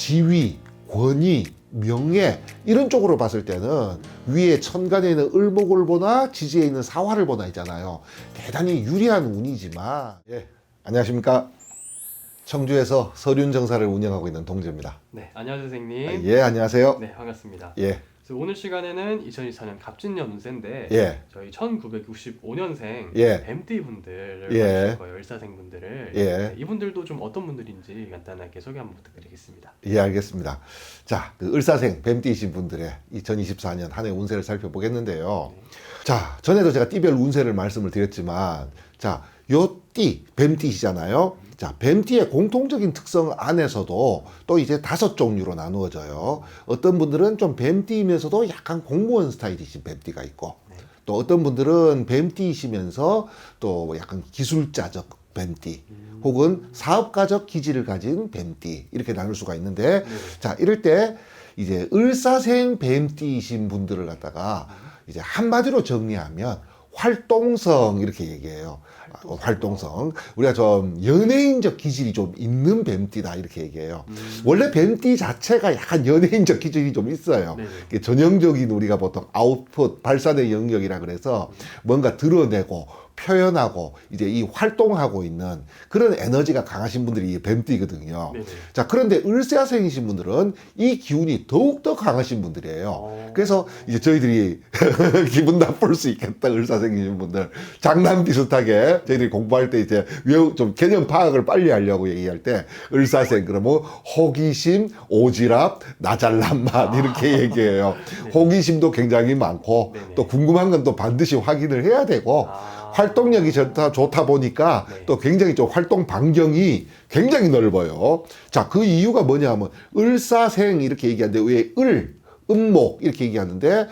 지위, 권위, 명예 이런 쪽으로 봤을 때는 위에 천간에 있는 을목을 보나 지지에 있는 사화를 보나 있잖아요. 대단히 유리한 운이지만 안녕하십니까. 청주에서 서륜정사를 운영하고 있는 동재입니다. 네, 안녕하세요 선생님. 예, 안녕하세요. 네, 반갑습니다. 예, 그래서 오늘 시간에는 2024년 갑진년 운세인데 예, 저희 1965년생 예. 뱀띠 분들을 예. 봐주실 거예요. 을사생 분들을. 예. 네, 이분들도 좀 어떤 분들인지 간단하게 소개 한번 부탁드리겠습니다. 예, 알겠습니다. 자, 그 을사생 뱀띠이신 분들의 2024년 한 해 운세를 살펴보겠는데요. 자, 전에도 제가 띠별 운세를 말씀을 드렸지만, 자, 요 띠, 뱀띠시잖아요. 자, 뱀띠의 공통적인 특성 안에서도 또 이제 5종류로 나누어져요. 어떤 분들은 좀 뱀띠이면서도 약간 공무원 스타일이신 뱀띠가 있고, 또 어떤 분들은 뱀띠이시면서 또 약간 기술자적 뱀띠, 혹은 사업가적 기질을 가진 뱀띠, 이렇게 나눌 수가 있는데, 자, 이럴 때 이제 을사생 뱀띠이신 분들을 갖다가 이제 한마디로 정리하면 활동성 이렇게 얘기해요. 활동성. 우리가 좀 연예인적 기질이 좀 있는 뱀띠다 이렇게 얘기해요. 원래 뱀띠 자체가 약간 연예인적 기질이 좀 있어요. 전형적인 우리가 보통 아웃풋, 발산의 영역이라 그래서 뭔가 드러내고 표현하고 이제 이 활동하고 있는 그런 에너지가 강하신 분들이 뱀띠거든요. 자, 그런데 을사생이신 분들은 이 기운이 더욱더 강하신 분들이에요. 그래서 이제 저희들이 기분 나쁠 수 있겠다. 을사생이신 분들 장난 비슷하게 저희들이 공부할 때 이제 좀 개념 파악을 빨리 하려고 얘기할 때 을사생 그러면 호기심, 오지랖, 나잘난 맛 이렇게 얘기해요. 호기심도 굉장히 많고 또 궁금한 건 또 반드시 확인을 해야 되고 활동력이 좋다 보니까 또 굉장히 좀 활동 반경이 굉장히 넓어요. 자, 그 이유가 뭐냐 하면 을사생 이렇게 얘기하는데 왜 은목 이렇게 얘기하는데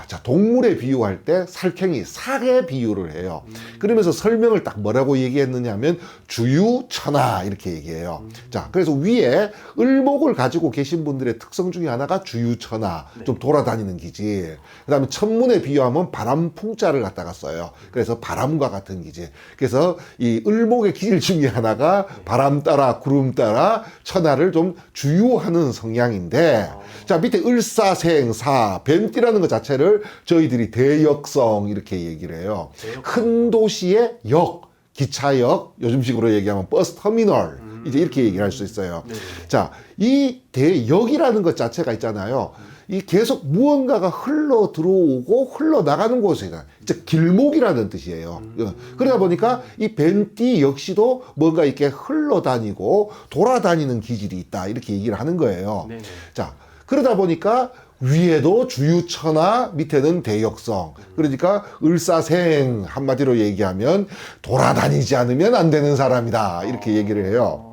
자, 동물에 비유할 때 살쾡이 사에 비유를 해요. 그러면서 설명을 딱 뭐라고 얘기했느냐 하면 주유천하 이렇게 얘기해요. 자, 그래서 위에 을목을 가지고 계신 분들의 특성 중에 하나가 주유천하, 좀 돌아다니는 기질. 그 다음에 천문에 비유하면 바람풍자를 갖다가 써요. 그래서 바람과 같은 기질. 그래서 이 을목의 기질 중에 하나가 바람 따라 구름 따라 천하를 좀 주유하는 성향인데, 자, 밑에 을사생사 뱀띠라는 것 자체를 저희들이 대역성 이렇게 얘기를 해요. 큰 도시의 역, 기차역, 요즘식으로 얘기하면 버스 터미널 이제 이렇게 얘기를 할 수 있어요. 자, 이 대역이라는 것 자체가 있잖아요. 이 계속 무언가가 흘러 들어오고 흘러 나가는 곳이잖아요. 즉 길목이라는 뜻이에요. 그러다 보니까 이 뱀띠 역시도 뭔가 이렇게 흘러다니고 돌아다니는 기질이 있다 이렇게 얘기를 하는 거예요. 자, 그러다 보니까 위에도 주유천하, 밑에는 대역성. 그러니까 을사생 한마디로 얘기하면 돌아다니지 않으면 안 되는 사람이다 이렇게 얘기를 해요.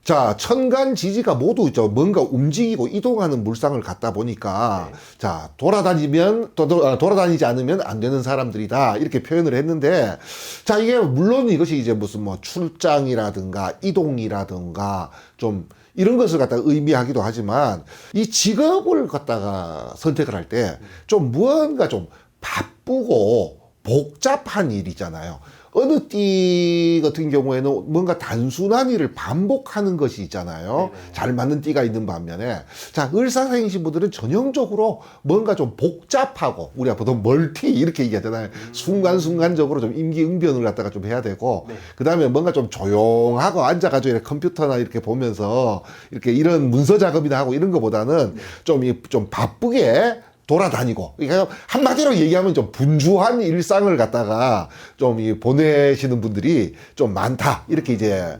자, 천간 지지가 모두 있죠. 뭔가 움직이고 이동하는 물상을 갖다 보니까 자, 돌아다니지 않으면 안 되는 사람들이다 이렇게 표현을 했는데, 자, 이게 물론 이것이 이제 무슨 뭐 출장이라든가 이동이라든가 좀 이런 것을 갖다가 의미하기도 하지만 이 직업을 갖다가 선택을 할 때 좀 무언가 좀 바쁘고 복잡한 일이잖아요. 어느 띠 같은 경우에는 뭔가 단순한 일을 반복하는 것이 있잖아요. 잘 맞는 띠가 있는 반면에, 자, 을사생이신 분들은 전형적으로 뭔가 좀 복잡하고, 우리가 보통 멀티 이렇게 얘기하잖아요. 순간순간적으로 좀 임기응변을 갖다가 좀 해야 되고, 그 다음에 뭔가 좀 조용하고 앉아가지고 이렇게 컴퓨터나 이렇게 보면서 이렇게 이런 문서 작업이나 하고 이런 것보다는 좀 바쁘게 돌아다니고, 그러니까 한마디로 얘기하면 좀 분주한 일상을 갖다가 좀 보내시는 분들이 좀 많다 이렇게 이제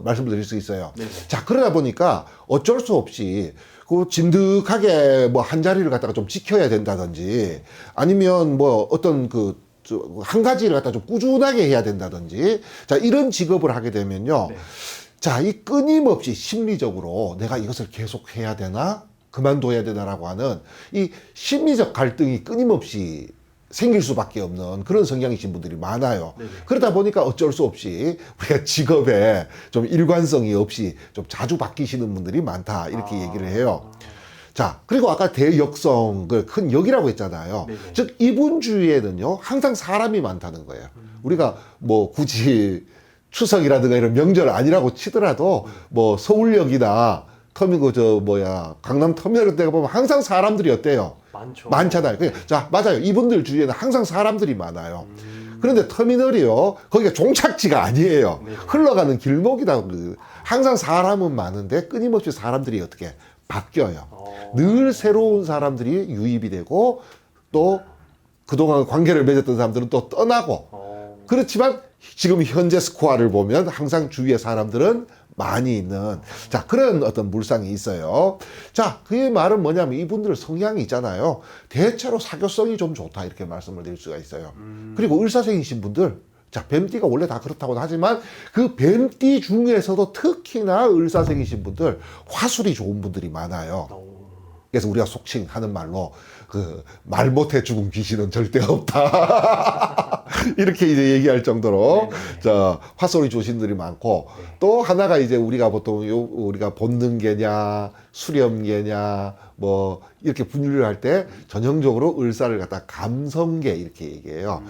말씀을 드릴 수 있어요. 자, 그러다 보니까 어쩔 수 없이 그 진득하게 뭐 한 자리를 갖다가 좀 지켜야 된다든지, 아니면 뭐 어떤 한 가지를 갖다 좀 꾸준하게 해야 된다든지, 자, 이런 직업을 하게 되면요. 자, 이 끊임없이 심리적으로 내가 이것을 계속 해야 되나? 그만둬야 되나라고 하는 이 심리적 갈등이 끊임없이 생길 수밖에 없는 그런 성향이신 분들이 많아요. 그러다 보니까 어쩔 수 없이 우리가 직업에 좀 일관성이 없이 좀 자주 바뀌시는 분들이 많다 이렇게 얘기를 해요. 자, 그리고 아까 대역성, 큰 역이라고 했잖아요. 즉 이분 주위에는요 항상 사람이 많다는 거예요. 우리가 뭐 굳이 추석이라든가 이런 명절 아니라고 치더라도 뭐 서울역이나 강남 터미널 때가 보면 항상 사람들이 어때요? 많죠. 많잖아요. 자, 맞아요. 이분들 주위에는 항상 사람들이 많아요. 그런데 터미널이요, 거기가 종착지가 아니에요. 네네. 흘러가는 길목이다. 항상 사람은 많은데 끊임없이 사람들이 어떻게 바뀌어요. 늘 새로운 사람들이 유입이 되고 또 그동안 관계를 맺었던 사람들은 또 떠나고 그렇지만 지금 현재 스코어를 보면 항상 주위에 사람들은 많이 있는 자 그런 어떤 물상이 있어요. 자, 그의 말은 뭐냐면 이분들 성향이 있잖아요. 대체로 사교성이 좀 좋다 이렇게 말씀을 드릴 수가 있어요. 그리고 을사생이신 분들 자 뱀띠가 원래 다 그렇다고는 하지만 그 뱀띠 중에서도 특히나 을사생이신 분들 화술이 좋은 분들이 많아요. 그래서 우리가 속칭 하는 말로 그 말 못해 죽은 귀신은 절대 없다. 이렇게 이제 얘기할 정도로 자 화술이 좋으신 분들이 많고 또 하나가 이제 우리가 보통 우리가 본능계냐 수렴계냐 뭐 이렇게 분류를 할 때 전형적으로 을사를 갖다 감성계 이렇게 얘기해요.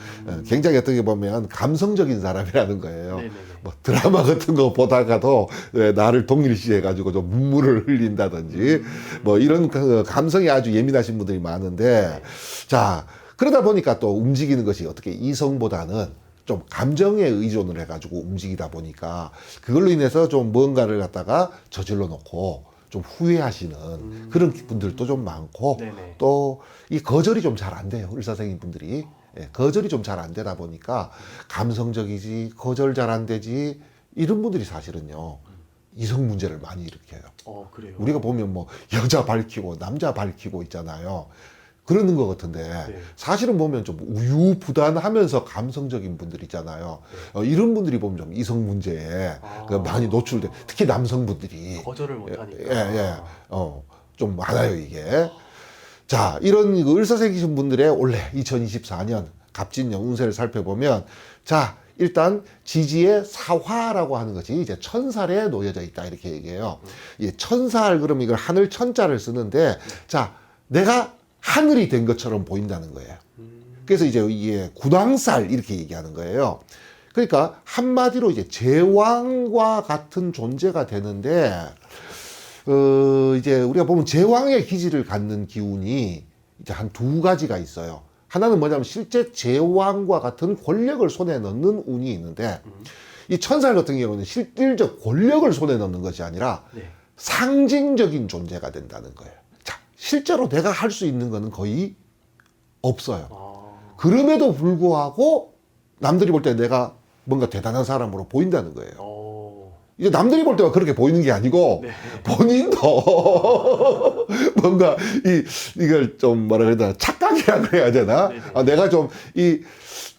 굉장히 어떻게 보면 감성적인 사람이라는 거예요. 네네네. 뭐 드라마 같은 거 보다가도 나를 동일시해 가지고 좀 눈물을 흘린다든지 뭐 이런 감성이 아주 예민하신 분들이 많은데 자 그러다 보니까 또 움직이는 것이 어떻게 이성보다는 좀 감정에 의존을 해가지고 움직이다 보니까 그걸로 인해서 좀 뭔가를 갖다가 저질러 놓고 좀 후회하시는 그런 분들도 좀 많고 네네. 또 이 거절이 좀 잘 안 돼요. 을사생인 분들이. 예, 거절이 좀 잘 안 되다 보니까 감성적이지 거절 잘 안 되지 이런 분들이 사실은요 이성 문제를 많이 일으켜요. 그래요. 우리가 보면 뭐 여자 밝히고 남자 밝히고 있잖아요. 그러는 것 같은데 사실은 보면 좀 우유부단하면서 감성적인 분들 있잖아요. 이런 분들이 보면 좀 이성 문제에 많이 노출돼. 특히 남성분들이 거절을 못하니까. 좀 많아요 이게. 자 이런 을사생이신 분들의 올해 2024년 갑진년 운세를 살펴보면 자 일단 지지의 사화라고 하는 것이 이제 천살에 놓여져 있다 이렇게 얘기해요. 이 천살 그러면 이걸 하늘 천자를 쓰는데 자 내가 하늘이 된 것처럼 보인다는 거예요. 그래서 이제 이게 구당살 이렇게 얘기하는 거예요. 그러니까 한마디로 이제 제왕과 같은 존재가 되는데 이제 우리가 보면 제왕의 기질을 갖는 기운이 이제 한 두 가지가 있어요. 하나는 뭐냐면 실제 제왕과 같은 권력을 손에 넣는 운이 있는데 이 천살 같은 경우는 실질적 권력을 손에 넣는 것이 아니라 상징적인 존재가 된다는 거예요. 자, 실제로 내가 할 수 있는 거는 거의 없어요. 그럼에도 불구하고 남들이 볼 때 내가 뭔가 대단한 사람으로 보인다는 거예요. 이제 남들이 볼 때가 그렇게 보이는 게 아니고 본인도 뭔가 이걸 좀 뭐라 그래야 되나 착각이라고 해야 되나? 내가 좀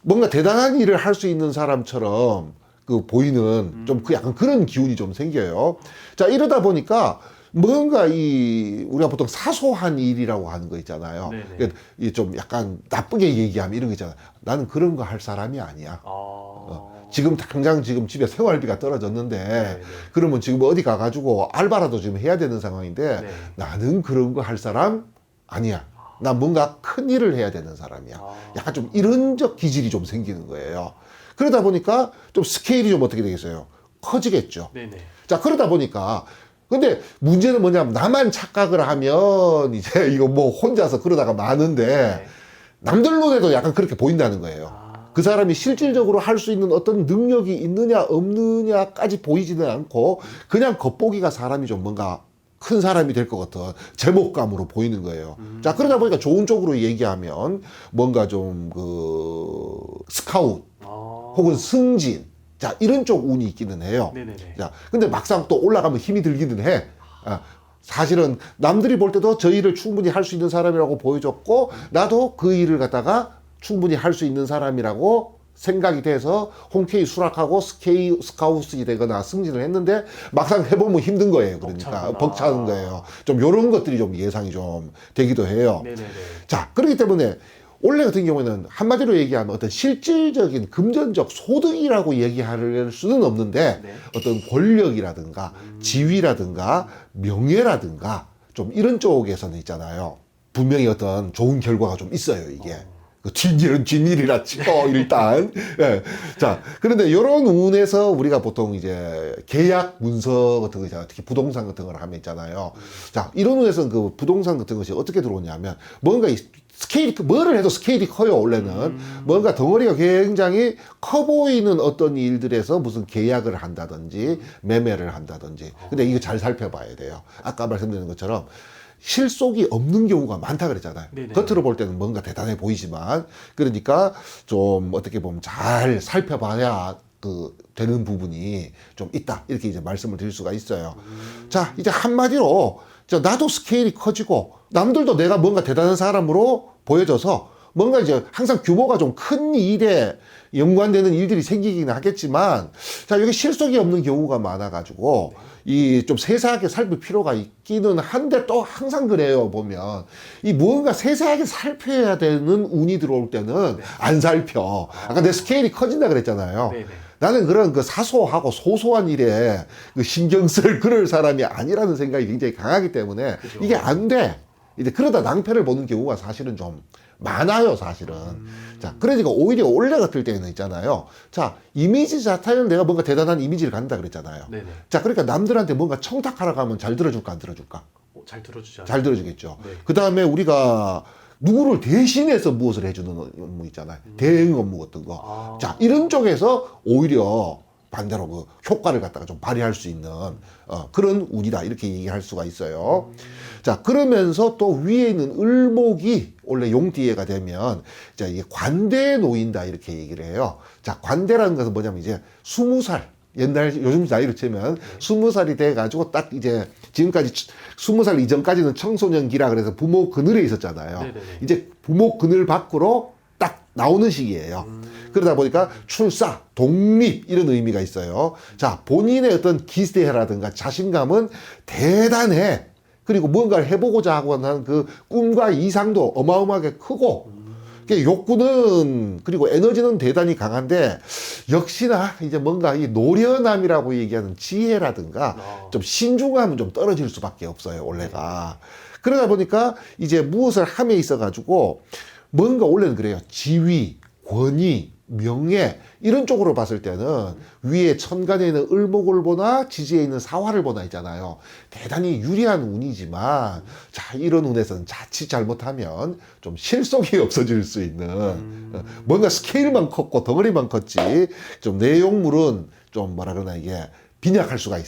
뭔가 대단한 일을 할 수 있는 사람처럼 그 보이는 좀 그 약간 그런 기운이 좀 생겨요. 자 이러다 보니까 뭔가 우리가 보통 사소한 일이라고 하는 거 있잖아요. 그러니까 좀 약간 나쁘게 얘기하면 이런 거 있잖아요. 나는 그런 거 할 사람이 아니야. 지금 당장 지금 집에 생활비가 떨어졌는데 그러면 지금 어디 가가지고 알바라도 지금 해야 되는 상황인데 나는 그런 거 할 사람 아니야. 나 뭔가 큰 일을 해야 되는 사람이야. 약간 좀 이런적 기질이 좀 생기는 거예요. 그러다 보니까 좀 스케일이 좀 어떻게 되겠어요? 커지겠죠. 자 그러다 보니까 근데 문제는 뭐냐면 나만 착각을 하면 이제 이거 뭐 혼자서 그러다가 마는데 남들 눈에도 약간 그렇게 보인다는 거예요. 그 사람이 실질적으로 할 수 있는 어떤 능력이 있느냐 없느냐까지 보이지는 않고 그냥 겉보기가 사람이 좀 뭔가 큰 사람이 될 것 같은 제목감으로 보이는 거예요. 자 그러다 보니까 좋은 쪽으로 얘기하면 뭔가 좀 스카웃 혹은 승진 자 이런 쪽 운이 있기는 해요. 자 근데 막상 또 올라가면 힘이 들기는 해. 사실은 남들이 볼 때도 저 일을 충분히 할 수 있는 사람이라고 보여줬고 나도 그 일을 갖다가 충분히 할 수 있는 사람이라고 생각이 돼서 홍케이 수락하고 스카우트이 되거나 승진을 했는데 막상 해보면 힘든 거예요. 그러니까 벅차는 거예요. 좀 이런 것들이 좀 예상이 좀 되기도 해요. 자 그렇기 때문에 올해 같은 경우에는 한마디로 얘기하면 어떤 실질적인 금전적 소득이라고 얘기할 수는 없는데 어떤 권력이라든가 지위라든가 명예라든가 좀 이런 쪽에서는 있잖아요. 분명히 어떤 좋은 결과가 좀 있어요 이게. 그 뒷일은 뒷일이라 치고 일단. 예. 자, 그런데 이런 운에서 우리가 보통 이제 계약 문서 같은 거 있잖아요. 특히 부동산 같은 걸 하면 있잖아요. 자, 이런 운에서는 그 부동산 같은 것이 어떻게 들어오냐면 뭔가 이 스케일이 뭐를 해도 스케일이 커요. 원래는 뭔가 덩어리가 굉장히 커 보이는 어떤 일들에서 무슨 계약을 한다든지 매매를 한다든지. 근데 이거 잘 살펴봐야 돼요. 아까 말씀드린 것처럼 실속이 없는 경우가 많다 그랬잖아요. 네네. 겉으로 볼 때는 뭔가 대단해 보이지만, 그러니까 좀 어떻게 보면 잘 살펴봐야 그 되는 부분이 좀 있다, 이렇게 이제 말씀을 드릴 수가 있어요. 자, 이제 한마디로 나도 스케일이 커지고 남들도 내가 뭔가 대단한 사람으로 보여져서 뭔가 이제 항상 규모가 좀 큰 일에 연관되는 일들이 생기기는 하겠지만, 자, 여기 실속이 없는 경우가 많아가지고 이 좀 세세하게 살필 필요가 있기는 한데, 또 항상 그래요. 보면 이 무언가 세세하게 살펴야 되는 운이 들어올 때는 안 살펴. 아까 내 스케일이 커진다 그랬잖아요. 네네. 나는 그런 그 사소하고 소소한 일에 그 신경 쓸 그럴 사람이 아니라는 생각이 굉장히 강하기 때문에 그죠. 이게 안 돼. 이제 그러다 낭패를 보는 경우가 사실은 좀 많아요, 사실은. 자, 그러니까 오히려 원래 같을 때는 있잖아요. 자, 이미지 자체는 내가 뭔가 대단한 이미지를 갖는다 그랬잖아요. 네네. 자, 그러니까 남들한테 뭔가 청탁하러 가면 잘 들어줄까, 안 들어줄까? 잘 들어주죠. 잘 들어주겠죠. 네. 그 다음에 우리가 누구를 대신해서 무엇을 해주는 업무 있잖아요. 대행 업무 같은 거. 아. 자, 이런 쪽에서 오히려 반대로 그 효과를 갖다가 좀 발휘할 수 있는 그런 운이다, 이렇게 얘기할 수가 있어요. 자, 그러면서 또 위에 있는 을목이 원래 용띠해가 되면 자, 이게 관대에 놓인다, 이렇게 얘기를 해요. 자, 관대라는 것은 뭐냐면 이제 20살, 옛날 요즘 나이로 치면 20살이 돼가지고 딱 이제 지금까지 20살 이전까지는 청소년기라 그래서 부모 그늘에 있었잖아요. 네네네. 이제 부모 그늘 밖으로 딱 나오는 시기예요. 그러다 보니까 출사, 독립, 이런 의미가 있어요. 자, 본인의 어떤 기대라든가 자신감은 대단해. 그리고 뭔가를 해보고자 하고 하는 그 꿈과 이상도 어마어마하게 크고, 욕구는, 그리고 에너지는 대단히 강한데, 역시나 이제 뭔가 이 노련함이라고 얘기하는 지혜라든가 좀 신중함은 좀 떨어질 수밖에 없어요, 원래가. 그러다 보니까 이제 무엇을 함에 있어가지고 뭔가 원래는 그래요. 지위, 권위, 명예, 이런 쪽으로 봤을 때는 위에 천간에 있는 을목을 보나 지지에 있는 사화를 보나 있잖아요. 대단히 유리한 운이지만, 자, 이런 운에서는 자칫 잘못하면 좀 실속이 없어질 수 있는, 뭔가 스케일만 컸고 덩어리만 컸지 좀 내용물은 좀 뭐라 그러나 이게 빈약할 수가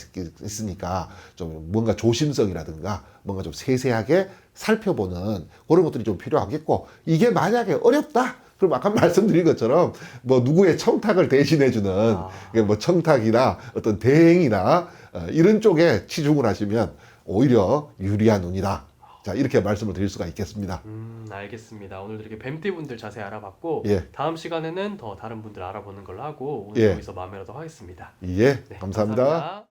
있으니까 좀 뭔가 조심성이라든가 뭔가 좀 세세하게 살펴보는 그런 것들이 좀 필요하겠고, 이게 만약에 어렵다, 그럼 아까 말씀드린 것처럼 뭐 누구의 청탁을 대신해주는 뭐 청탁이나 어떤 대행이나 이런 쪽에 치중을 하시면 오히려 유리한 운이다. 자, 이렇게 말씀을 드릴 수가 있겠습니다. 알겠습니다. 오늘 이렇게 뱀띠 분들 자세히 알아봤고, 예. 다음 시간에는 더 다른 분들 알아보는 걸로 하고 오늘 예. 여기서 마무리하도록 하겠습니다. 예, 네, 감사합니다.